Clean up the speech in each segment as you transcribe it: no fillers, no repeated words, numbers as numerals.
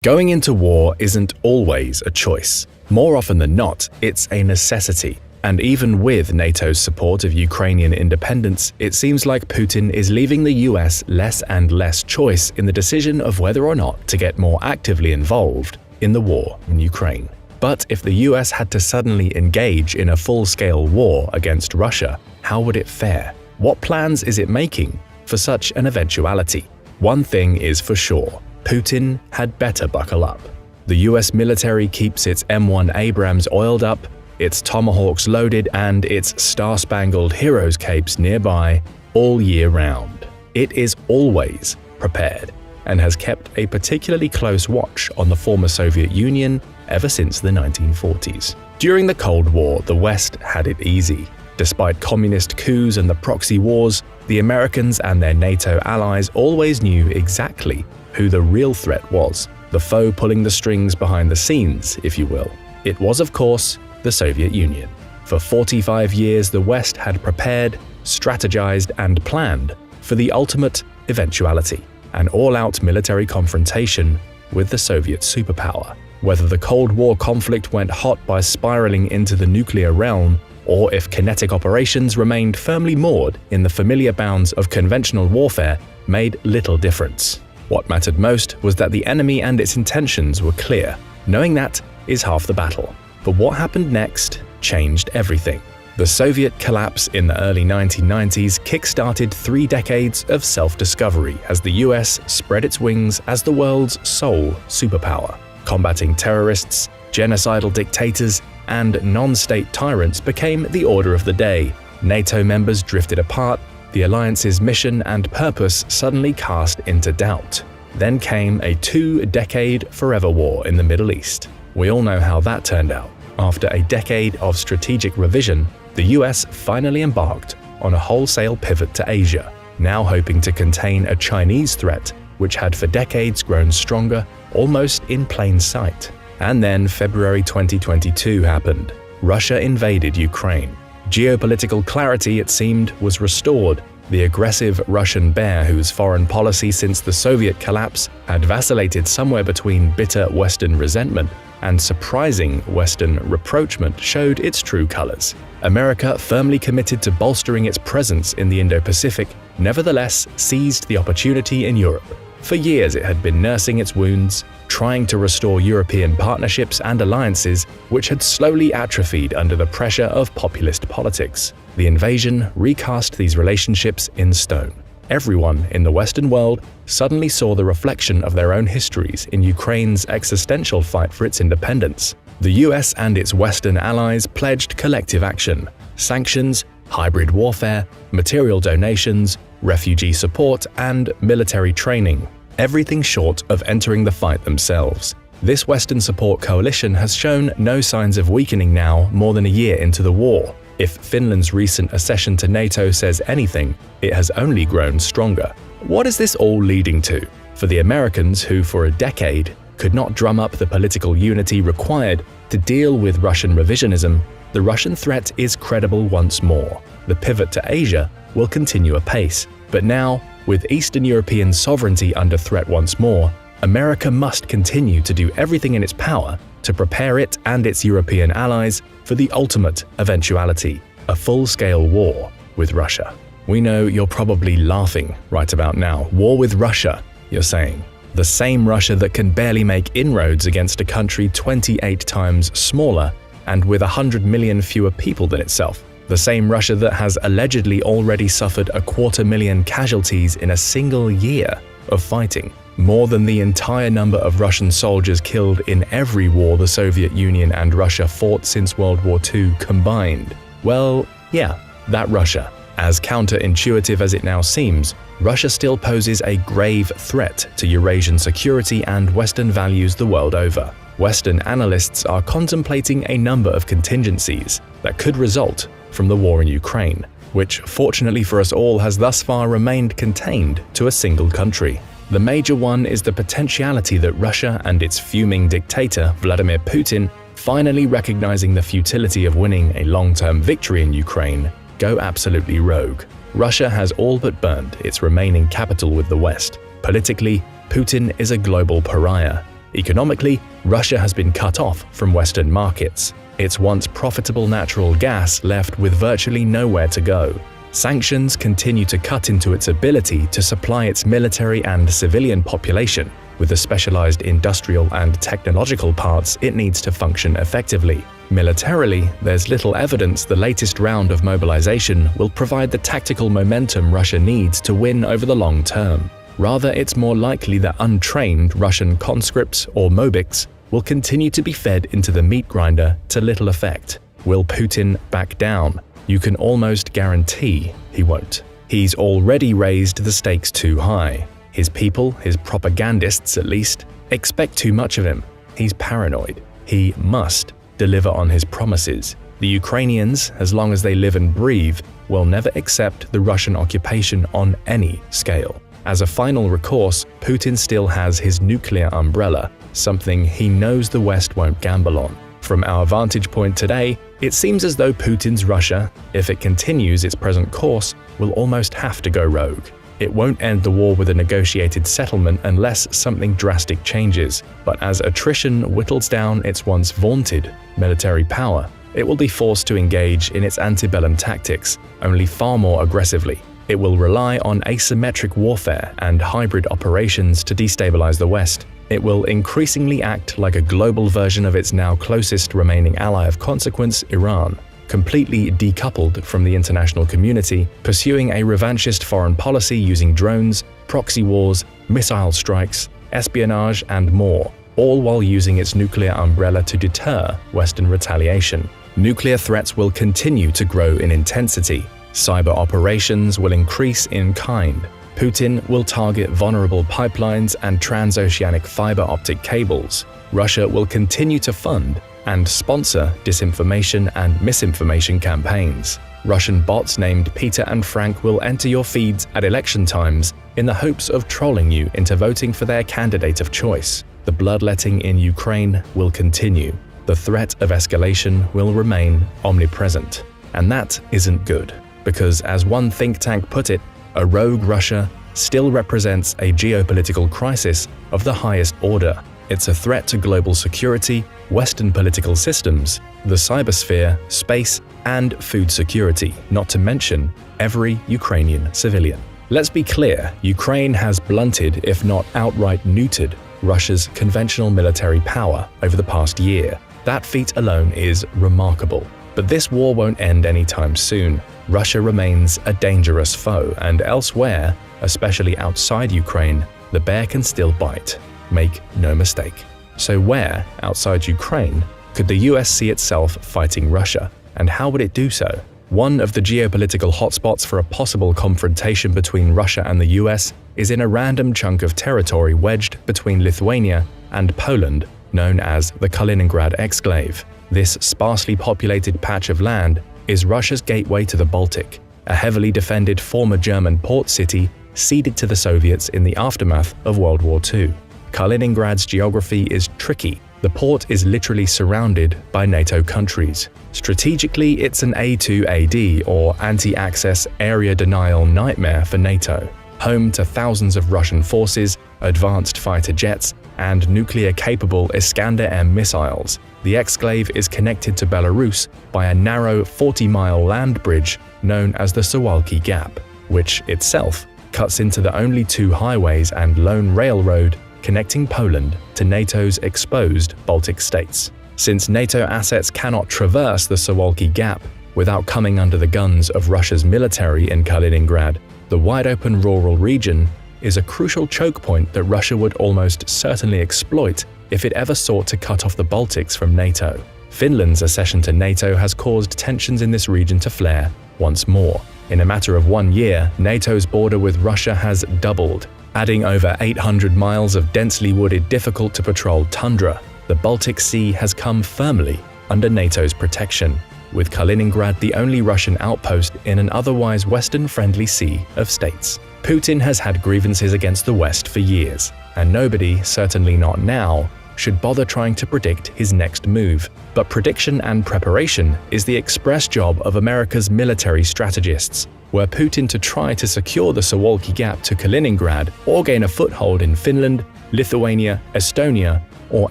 Going into war isn't always a choice. More often than not, it's a necessity. And even with NATO's support of Ukrainian independence, it seems like Putin is leaving the US less and less choice in the decision of whether or not to get more actively involved in the war in Ukraine. But if the US had to suddenly engage in a full-scale war against Russia, how would it fare? What plans is it making for such an eventuality? One thing is for sure, Putin had better buckle up. The US military keeps its M1 Abrams oiled up, its Tomahawks loaded, and its star-spangled heroes capes nearby all year round. It is always prepared and has kept a particularly close watch on the former Soviet Union ever since the 1940s. During the Cold War, the West had it easy. Despite communist coups and the proxy wars, the Americans and their NATO allies always knew exactly who the real threat was, the foe pulling the strings behind the scenes, if you will. It was, of course, the Soviet Union. For 45 years, the West had prepared, strategized, and planned for the ultimate eventuality, an all-out military confrontation with the Soviet superpower. Whether the Cold War conflict went hot by spiraling into the nuclear realm, or if kinetic operations remained firmly moored in the familiar bounds of conventional warfare, made little difference. What mattered most was that the enemy and its intentions were clear. Knowing that is half the battle. But what happened next changed everything. The Soviet collapse in the early 1990s kick-started 3 decades of self-discovery as the US spread its wings as the world's sole superpower. Combating terrorists, genocidal dictators, and non-state tyrants became the order of the day. NATO members drifted apart, the alliance's mission and purpose suddenly cast into doubt. Then came a 2-decade forever war in the Middle East. We all know how that turned out. After a decade of strategic revision, the US finally embarked on a wholesale pivot to Asia, now hoping to contain a Chinese threat which had for decades grown stronger, almost in plain sight. And then February 2022 happened. Russia invaded Ukraine. Geopolitical clarity, it seemed, was restored. The aggressive Russian bear, whose foreign policy since the Soviet collapse had vacillated somewhere between bitter Western resentment and surprising Western rapprochement, showed its true colors. America, firmly committed to bolstering its presence in the Indo-Pacific, nevertheless seized the opportunity in Europe. For years it had been nursing its wounds, trying to restore European partnerships and alliances which had slowly atrophied under the pressure of populist politics. The invasion recast these relationships in stone. Everyone in the Western world suddenly saw the reflection of their own histories in Ukraine's existential fight for its independence. The US and its Western allies pledged collective action: sanctions, hybrid warfare, material donations, refugee support, and military training. Everything short of entering the fight themselves. This Western support coalition has shown no signs of weakening now, more than a year into the war. If Finland's recent accession to NATO says anything, it has only grown stronger. What is this all leading to? For the Americans, who for a decade could not drum up the political unity required to deal with Russian revisionism, the Russian threat is credible once more. The pivot to Asia will continue apace. But now, with Eastern European sovereignty under threat once more, America must continue to do everything in its power to prepare it and its European allies for the ultimate eventuality, a full-scale war with Russia. We know you're probably laughing right about now. War with Russia, you're saying. The same Russia that can barely make inroads against a country 28 times smaller and with 100 million fewer people than itself. The same Russia that has allegedly already suffered 250,000 casualties in a single year of fighting. More than the entire number of Russian soldiers killed in every war the Soviet Union and Russia fought since World War II combined. Well, yeah, that Russia. As counterintuitive as it now seems, Russia still poses a grave threat to Eurasian security and Western values the world over. Western analysts are contemplating a number of contingencies that could result from the war in Ukraine, which fortunately for us all has thus far remained contained to a single country. The major one is the potentiality that Russia and its fuming dictator, Vladimir Putin, finally recognizing the futility of winning a long-term victory in Ukraine, go absolutely rogue. Russia has all but burned its remaining capital with the West. Politically, Putin is a global pariah. Economically, Russia has been cut off from Western markets. Its once profitable natural gas left with virtually nowhere to go. Sanctions continue to cut into its ability to supply its military and civilian population with the specialized industrial and technological parts it needs to function effectively. Militarily, there's little evidence the latest round of mobilization will provide the tactical momentum Russia needs to win over the long term. Rather, it's more likely that untrained Russian conscripts or mobiks will continue to be fed into the meat grinder to little effect. Will Putin back down? You can almost guarantee he won't. He's already raised the stakes too high. His people, his propagandists at least, expect too much of him. He's paranoid. He must deliver on his promises. The Ukrainians, as long as they live and breathe, will never accept the Russian occupation on any scale. As a final recourse, Putin still has his nuclear umbrella, something he knows the West won't gamble on. From our vantage point today, it seems as though Putin's Russia, if it continues its present course, will almost have to go rogue. It won't end the war with a negotiated settlement unless something drastic changes, but as attrition whittles down its once vaunted military power, it will be forced to engage in its antebellum tactics, only far more aggressively. It will rely on asymmetric warfare and hybrid operations to destabilize the West. It will increasingly act like a global version of its now closest remaining ally of consequence, Iran, completely decoupled from the international community, pursuing a revanchist foreign policy using drones, proxy wars, missile strikes, espionage, and more, all while using its nuclear umbrella to deter Western retaliation. Nuclear threats will continue to grow in intensity. Cyber operations will increase in kind. Putin will target vulnerable pipelines and transoceanic fiber optic cables. Russia will continue to fund and sponsor disinformation and misinformation campaigns. Russian bots named Peter and Frank will enter your feeds at election times in the hopes of trolling you into voting for their candidate of choice. The bloodletting in Ukraine will continue. The threat of escalation will remain omnipresent. And that isn't good, because as one think tank put it, a rogue Russia still represents a geopolitical crisis of the highest order. It's a threat to global security, Western political systems, the cybersphere, space, and food security, not to mention every Ukrainian civilian. Let's be clear, Ukraine has blunted, if not outright neutered, Russia's conventional military power over the past year. That feat alone is remarkable. But this war won't end anytime soon. Russia remains a dangerous foe, and elsewhere, especially outside Ukraine, the bear can still bite. Make no mistake. So where, outside Ukraine, could the US see itself fighting Russia, and how would it do so? One of the geopolitical hotspots for a possible confrontation between Russia and the US is in a random chunk of territory wedged between Lithuania and Poland, known as the Kaliningrad exclave. This sparsely populated patch of land is Russia's gateway to the Baltic, a heavily defended former German port city ceded to the Soviets in the aftermath of World War II. Kaliningrad's geography is tricky. The port is literally surrounded by NATO countries. Strategically, it's an A2AD or anti-access area denial nightmare for NATO, home to thousands of Russian forces, advanced fighter jets, and nuclear-capable Iskander-M missiles. The exclave is connected to Belarus by a narrow 40-mile land bridge known as the Suwalki Gap, which itself cuts into the only two highways and lone railroad connecting Poland to NATO's exposed Baltic states. Since NATO assets cannot traverse the Suwalki Gap without coming under the guns of Russia's military in Kaliningrad, the wide-open rural region is a crucial choke point that Russia would almost certainly exploit if it ever sought to cut off the Baltics from NATO. Finland's accession to NATO has caused tensions in this region to flare once more. In a matter of 1 year, NATO's border with Russia has doubled, adding over 800 miles of densely wooded, difficult-to-patrol tundra. The Baltic Sea has come firmly under NATO's protection, with Kaliningrad the only Russian outpost in an otherwise Western-friendly sea of states. Putin has had grievances against the West for years, and nobody, certainly not now, should bother trying to predict his next move. But prediction and preparation is the express job of America's military strategists. Were Putin to try to secure the Suwalki Gap to Kaliningrad or gain a foothold in Finland, Lithuania, Estonia, or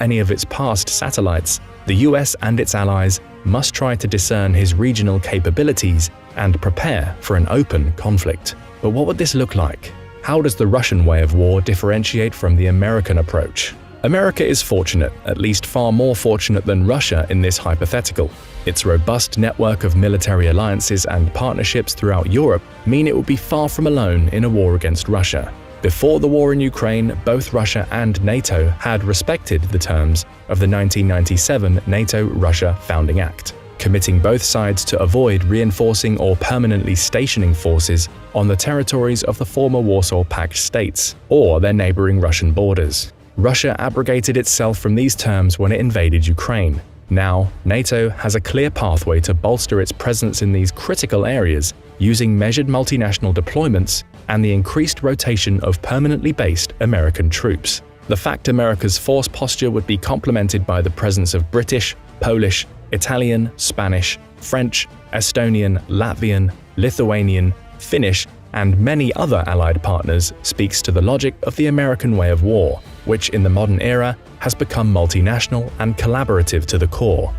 any of its past satellites, the US and its allies must try to discern his regional capabilities and prepare for an open conflict. But what would this look like? How does the Russian way of war differentiate from the American approach? America is fortunate, at least far more fortunate than Russia in this hypothetical. Its robust network of military alliances and partnerships throughout Europe mean it will be far from alone in a war against Russia. Before the war in Ukraine, both Russia and NATO had respected the terms of the 1997 NATO-Russia Founding Act, committing both sides to avoid reinforcing or permanently stationing forces on the territories of the former Warsaw Pact states or their neighboring Russian borders. Russia abrogated itself from these terms when it invaded Ukraine. Now, NATO has a clear pathway to bolster its presence in these critical areas using measured multinational deployments and the increased rotation of permanently based American troops. The fact America's force posture would be complemented by the presence of British, Polish, Italian, Spanish, French, Estonian, Latvian, Lithuanian, Finnish, and many other allied partners speaks to the logic of the American way of war, which in the modern era has become multinational and collaborative to the core.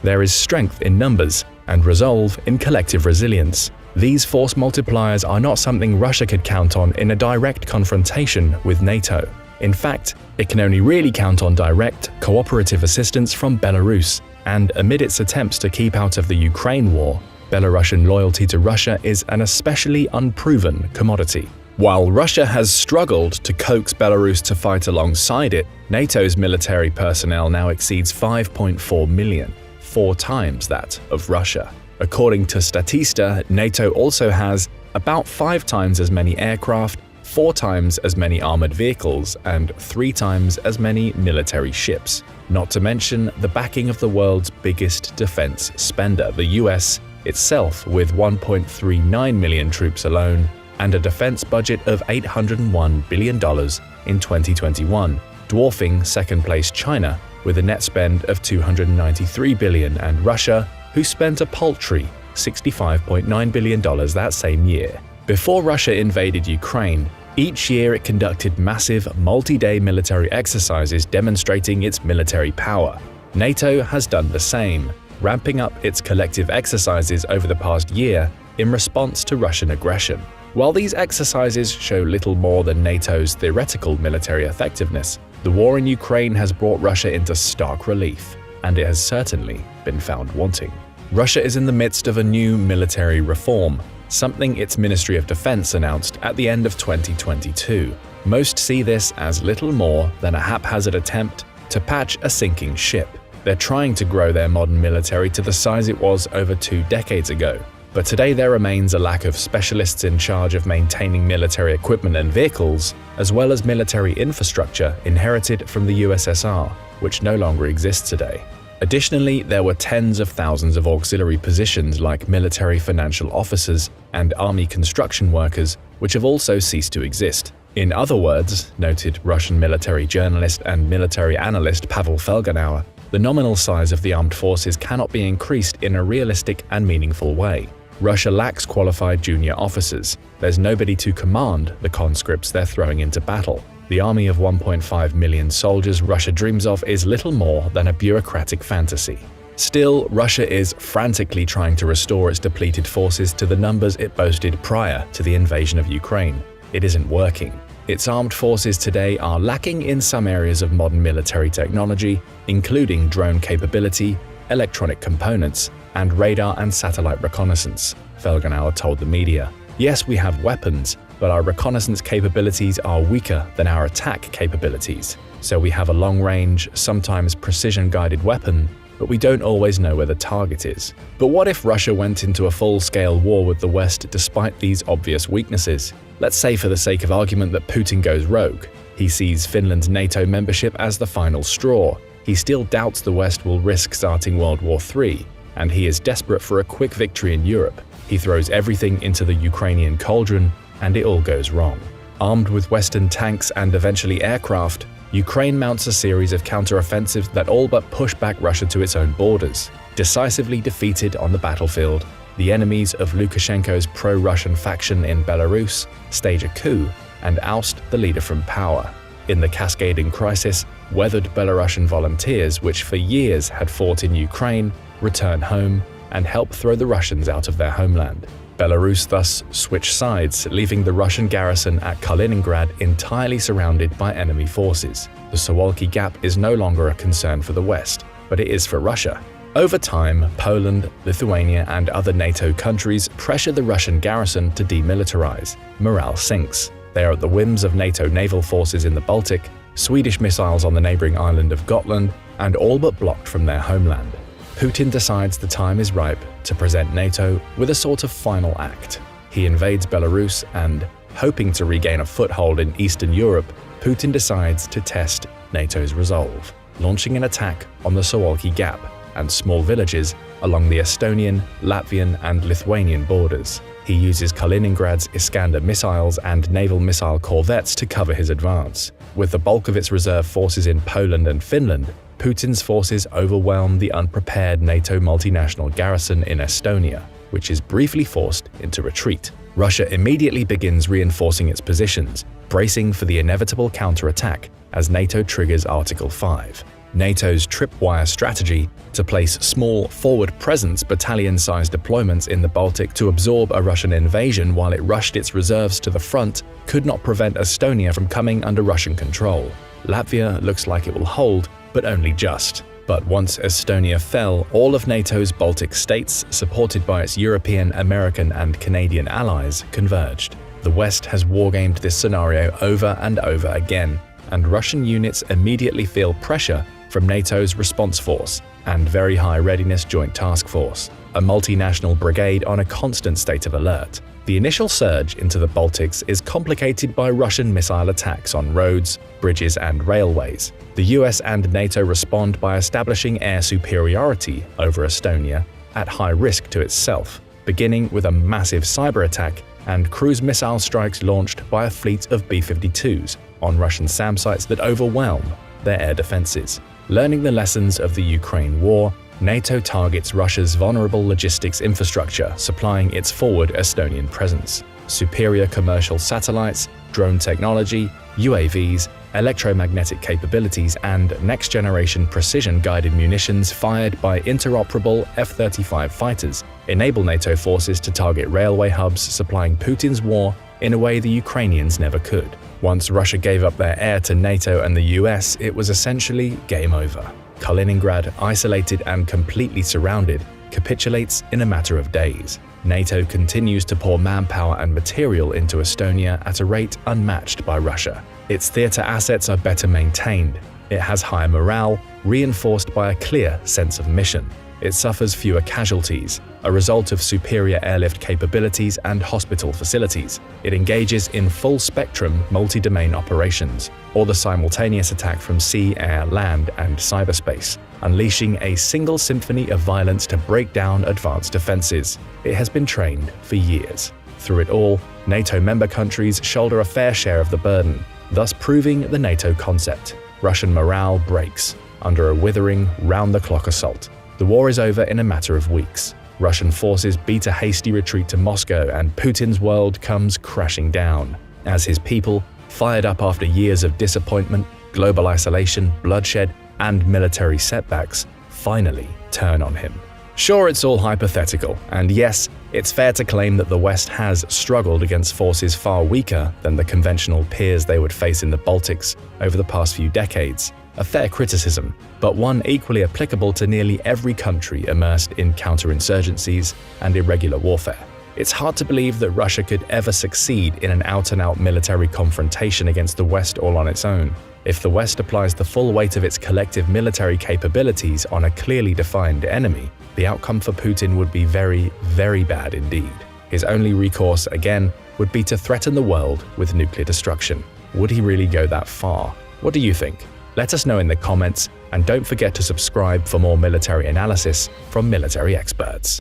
There is strength in numbers and resolve in collective resilience. These force multipliers are not something Russia could count on in a direct confrontation with NATO. In fact, it can only really count on direct, cooperative assistance from Belarus, and amid its attempts to keep out of the Ukraine war, Belarusian loyalty to Russia is an especially unproven commodity. While Russia has struggled to coax Belarus to fight alongside it, NATO's military personnel now exceeds 5.4 million, 4 times that of Russia. According to Statista, NATO also has about 5 times as many aircraft, 4 times as many armored vehicles, and 3 times as many military ships. Not to mention the backing of the world's biggest defense spender, the US itself, with 1.39 million troops alone, and a defense budget of $801 billion in 2021, dwarfing second-place China with a net spend of $293 billion, and Russia, who spent a paltry $65.9 billion that same year. Before Russia invaded Ukraine, each year it conducted massive, multi-day military exercises demonstrating its military power. NATO has done the same, ramping up its collective exercises over the past year in response to Russian aggression. While these exercises show little more than NATO's theoretical military effectiveness, the war in Ukraine has brought Russia into stark relief, and it has certainly been found wanting. Russia is in the midst of a new military reform, something its Ministry of Defense announced at the end of 2022. Most see this as little more than a haphazard attempt to patch a sinking ship. They're trying to grow their modern military to the size it was over 2 decades ago. But today there remains a lack of specialists in charge of maintaining military equipment and vehicles, as well as military infrastructure inherited from the USSR, which no longer exists today. Additionally, there were tens of thousands of auxiliary positions like military financial officers and army construction workers, which have also ceased to exist. In other words, noted Russian military journalist and military analyst Pavel Felgenauer, the nominal size of the armed forces cannot be increased in a realistic and meaningful way. Russia lacks qualified junior officers. There's nobody to command the conscripts they're throwing into battle. The army of 1.5 million soldiers Russia dreams of is little more than a bureaucratic fantasy. Still, Russia is frantically trying to restore its depleted forces to the numbers it boasted prior to the invasion of Ukraine. It isn't working. Its armed forces today are lacking in some areas of modern military technology, including drone capability, electronic components, and radar and satellite reconnaissance, Felgenauer told the media. Yes, we have weapons, but our reconnaissance capabilities are weaker than our attack capabilities. So we have a long-range, sometimes precision-guided weapon, but we don't always know where the target is. But what if Russia went into a full-scale war with the West despite these obvious weaknesses? Let's say for the sake of argument that Putin goes rogue. He sees Finland's NATO membership as the final straw. He still doubts the West will risk starting World War III, and he is desperate for a quick victory in Europe. He throws everything into the Ukrainian cauldron, and it all goes wrong. Armed with Western tanks and eventually aircraft, Ukraine mounts a series of counteroffensives that all but push back Russia to its own borders. Decisively defeated on the battlefield, the enemies of Lukashenko's pro-Russian faction in Belarus stage a coup and oust the leader from power. In the cascading crisis, weathered Belarusian volunteers, which for years had fought in Ukraine, return home and help throw the Russians out of their homeland. Belarus thus switched sides, leaving the Russian garrison at Kaliningrad entirely surrounded by enemy forces. The Suwalki Gap is no longer a concern for the West, but it is for Russia. Over time, Poland, Lithuania, and other NATO countries pressure the Russian garrison to demilitarize. Morale sinks. They are at the whims of NATO naval forces in the Baltic, Swedish missiles on the neighboring island of Gotland, and all but blocked from their homeland. Putin decides the time is ripe to present NATO with a sort of final act. He invades Belarus and, hoping to regain a foothold in Eastern Europe, Putin decides to test NATO's resolve, launching an attack on the Suwalki Gap and small villages along the Estonian, Latvian, and Lithuanian borders. He uses Kaliningrad's Iskander missiles and naval missile corvettes to cover his advance. With the bulk of its reserve forces in Poland and Finland, Putin's forces overwhelm the unprepared NATO multinational garrison in Estonia, which is briefly forced into retreat. Russia immediately begins reinforcing its positions, bracing for the inevitable counterattack as NATO triggers Article 5. NATO's tripwire strategy to place small forward presence battalion-sized deployments in the Baltic to absorb a Russian invasion while it rushed its reserves to the front could not prevent Estonia from coming under Russian control. Latvia looks like it will hold, but only just. But once Estonia fell, all of NATO's Baltic states, supported by its European, American, and Canadian allies, converged. The West has wargamed this scenario over and over again, and Russian units immediately feel pressure from NATO's Response Force and Very High Readiness Joint Task Force, a multinational brigade on a constant state of alert. The initial surge into the Baltics is complicated by Russian missile attacks on roads, bridges, and railways. The US and NATO respond by establishing air superiority over Estonia at high risk to itself, beginning with a massive cyber attack and cruise missile strikes launched by a fleet of B-52s on Russian SAM sites that overwhelm their air defenses. Learning the lessons of the Ukraine war, NATO targets Russia's vulnerable logistics infrastructure, supplying its forward Estonian presence. Superior commercial satellites, drone technology, UAVs, electromagnetic capabilities, and next-generation precision-guided munitions fired by interoperable F-35 fighters enable NATO forces to target railway hubs supplying Putin's war in a way the Ukrainians never could. Once Russia gave up their air to NATO and the US, it was essentially game over. Kaliningrad, isolated and completely surrounded, capitulates in a matter of days. NATO continues to pour manpower and material into Estonia at a rate unmatched by Russia. Its theater assets are better maintained. It has higher morale, reinforced by a clear sense of mission. It suffers fewer casualties, a result of superior airlift capabilities and hospital facilities. It engages in full-spectrum multi-domain operations, or the simultaneous attack from sea, air, land, and cyberspace, unleashing a single symphony of violence to break down advanced defenses. It has been trained for years. Through it all, NATO member countries shoulder a fair share of the burden, thus proving the NATO concept. Russian morale breaks under a withering, round-the-clock assault. The war is over in a matter of weeks. Russian forces beat a hasty retreat to Moscow, and Putin's world comes crashing down as his people, fired up after years of disappointment, global isolation, bloodshed, and military setbacks, finally turn on him. Sure, it's all hypothetical, and yes, it's fair to claim that the West has struggled against forces far weaker than the conventional peers they would face in the Baltics over the past few decades. A fair criticism, but one equally applicable to nearly every country immersed in counterinsurgencies and irregular warfare. It's hard to believe that Russia could ever succeed in an out-and-out military confrontation against the West all on its own. If the West applies the full weight of its collective military capabilities on a clearly defined enemy, the outcome for Putin would be very, very bad indeed. His only recourse, again, would be to threaten the world with nuclear destruction. Would he really go that far? What do you think? Let us know in the comments, and don't forget to subscribe for more military analysis from military experts.